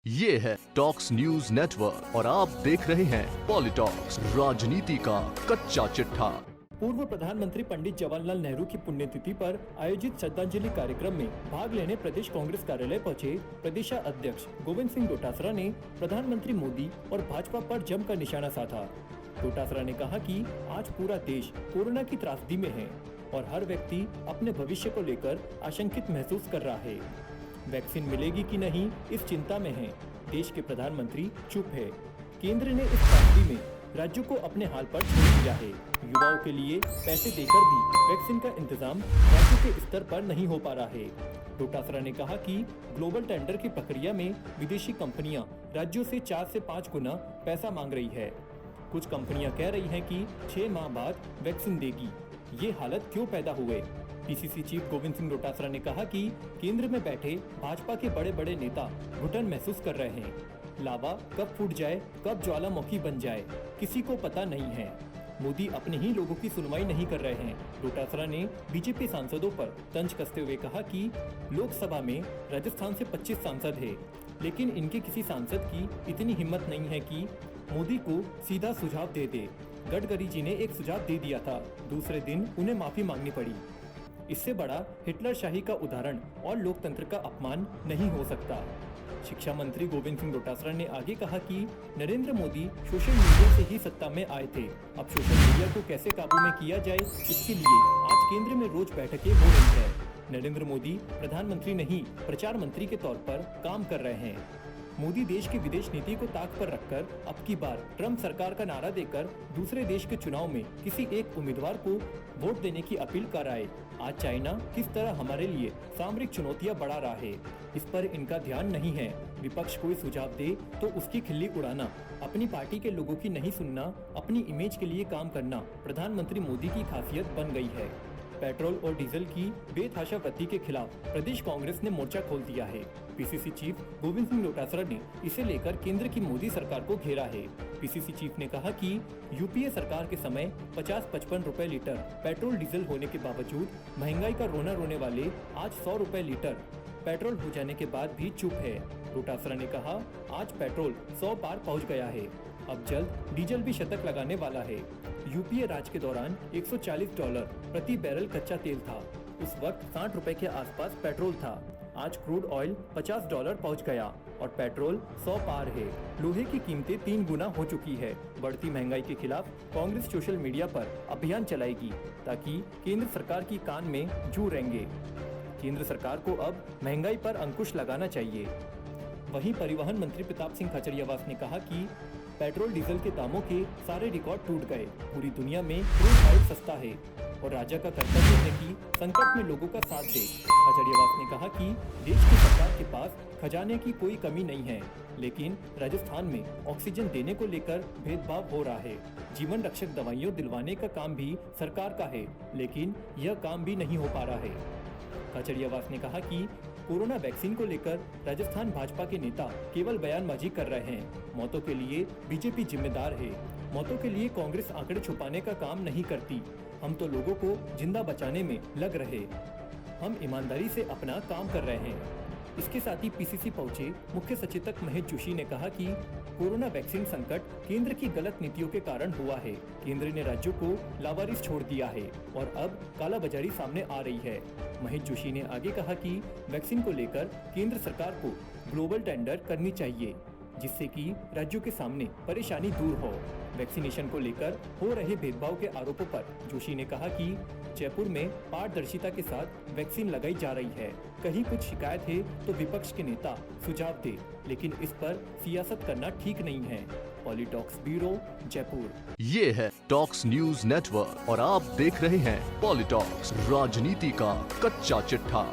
ये है talks news network और आप देख रहे हैं पॉलिटॉक्स, राजनीति का कच्चा चिट्ठा। पूर्व प्रधानमंत्री पंडित जवाहरलाल नेहरू की पुण्यतिथि पर आयोजित श्रद्धांजलि कार्यक्रम में भाग लेने प्रदेश कांग्रेस कार्यालय पहुंचे प्रदेशाध्यक्ष गोविंद सिंह डोटासरा ने प्रधानमंत्री मोदी और भाजपा पर जमकर निशाना साधा। डोटासरा ने कहा कि आज पूरा देश कोरोना की त्रासदी में है और हर व्यक्ति अपने भविष्य को लेकर आशंकित महसूस कर रहा है। वैक्सीन मिलेगी कि नहीं, इस चिंता में है। देश के प्रधानमंत्री चुप है। केंद्र ने इस त्रासदी में राज्यों को अपने हाल पर छोड़ दिया है। युवाओं के लिए पैसे देकर भी वैक्सीन का इंतजाम राज्यों के स्तर पर नहीं हो पा रहा है। डोटासरा ने कहा कि ग्लोबल टेंडर की प्रक्रिया में विदेशी कंपनियां राज्यों से 4 से 5 गुना पैसा मांग रही है। कुछ कंपनियां कह रही हैं कि 6 माह बाद वैक्सीन देगी। ये हालत क्यों पैदा हुए? पीसीसी चीफ गोविंद सिंह डोटासरा ने कहा कि केंद्र में बैठे भाजपा के बड़े बड़े नेता घुटन महसूस कर रहे हैं। लावा कब फूट जाए, कब ज्वालामुखी बन जाए, किसी को पता नहीं है। मोदी अपने ही लोगों की सुनवाई नहीं कर रहे हैं। डोटासरा ने बीजेपी सांसदों पर तंज कसते हुए कहा कि लोकसभा में राजस्थान से 25 सांसद है, लेकिन इनके किसी सांसद की इतनी हिम्मत नहीं है कि मोदी को सीधा सुझाव दे दे। गडकरी जी ने एक सुझाव दे दिया था, दूसरे दिन उन्हें माफी मांगनी पड़ी। इससे बड़ा हिटलर शाही का उदाहरण और लोकतंत्र का अपमान नहीं हो सकता। शिक्षा मंत्री गोविंद सिंह डोटासरा ने आगे कहा कि नरेंद्र मोदी सोशल मीडिया से ही सत्ता में आए थे। अब सोशल मीडिया को कैसे काबू में किया जाए, इसके लिए आज केंद्र में रोज बैठकें हो रही है। नरेंद्र मोदी प्रधानमंत्री नहीं, प्रचार मंत्री के तौर पर काम कर रहे हैं। मोदी देश की विदेश नीति को ताक पर रखकर अब की बार ट्रंप सरकार का नारा देकर दूसरे देश के चुनाव में किसी एक उम्मीदवार को वोट देने की अपील कर रहा है। आज चाइना किस तरह हमारे लिए सामरिक चुनौतियां बढ़ा रहा है, इस पर इनका ध्यान नहीं है। विपक्ष कोई सुझाव दे तो उसकी खिल्ली उड़ाना, अपनी पार्टी के लोगों की नहीं सुनना, अपनी इमेज के लिए काम करना प्रधानमंत्री मोदी की खासियत बन गई है। पेट्रोल और डीजल की बेतहाशा वृद्धि के खिलाफ प्रदेश कांग्रेस ने मोर्चा खोल दिया है। पीसीसी चीफ गोविंद सिंह डोटासरा ने इसे लेकर केंद्र की मोदी सरकार को घेरा है। पीसीसी चीफ ने कहा कि यूपीए सरकार के समय 50-55 रुपए लीटर पेट्रोल डीजल होने के बावजूद महंगाई का रोना रोने वाले आज 100 रुपए लीटर पेट्रोल हो जाने के बाद भी चुप है। डोटासरा ने कहा आज पेट्रोल 100 पार पहुंच गया है, अब जल्द डीजल भी शतक लगाने वाला है। यूपीए राज के दौरान $140 प्रति बैरल कच्चा तेल था। उस वक्त 60 रुपए के आसपास पेट्रोल था। आज क्रूड ऑयल $50 पहुंच गया और पेट्रोल 100 पार है। लोहे की कीमतें 3 गुना हो चुकी है। बढ़ती महंगाई के खिलाफ कांग्रेस सोशल मीडिया पर अभियान चलाएगी ताकि केंद्र सरकार की कान में जू रेंगे। केंद्र सरकार को अब महंगाई पर अंकुश लगाना चाहिए। वहीं परिवहन मंत्री प्रताप सिंह खाचरियावास ने कहा कि पेट्रोल डीजल के दामों के सारे रिकॉर्ड टूट गए। पूरी दुनिया में क्रूड ऑयल सस्ता है और राजा का कर्तव्य है कि संकट में लोगों का साथ दे। खाचरियावास ने कहा कि देश की सरकार के पास खजाने की कोई कमी नहीं है, लेकिन राजस्थान में ऑक्सीजन देने को लेकर भेदभाव हो रहा है। जीवन रक्षक दवाइयाँ दिलवाने का काम भी सरकार का है, लेकिन यह काम भी नहीं हो पा रहा है। खाचरियावास ने कहा कि कोरोना वैक्सीन को लेकर राजस्थान भाजपा के नेता केवल बयानबाजी कर रहे हैं। मौतों के लिए बीजेपी जिम्मेदार है। मौतों के लिए कांग्रेस आंकड़े छुपाने का काम नहीं करती। हम तो लोगों को जिंदा बचाने में लग रहे। हम ईमानदारी से अपना काम कर रहे हैं। इसके साथ ही पीसीसी पहुंचे मुख्य सचेतक महेश जोशी ने कहा कि कोरोना वैक्सीन संकट केंद्र की गलत नीतियों के कारण हुआ है। केंद्र ने राज्यों को लावारिस छोड़ दिया है और अब कालाबाजारी सामने आ रही है। महेश जोशी ने आगे कहा कि वैक्सीन को लेकर केंद्र सरकार को ग्लोबल टेंडर करनी चाहिए, जिससे कि राज्यों के सामने परेशानी दूर हो। वैक्सीनेशन को लेकर हो रहे भेदभाव के आरोपों पर जोशी ने कहा कि जयपुर में पारदर्शिता के साथ वैक्सीन लगाई जा रही है। कहीं कुछ शिकायत है तो विपक्ष के नेता सुझाव दे, लेकिन इस पर सियासत करना ठीक नहीं है। पॉलिटॉक्स ब्यूरो, जयपुर। ये है टॉक्स न्यूज नेटवर्क और आप देख रहे हैं पॉलिटॉक्स, राजनीति का कच्चा चिट्ठा।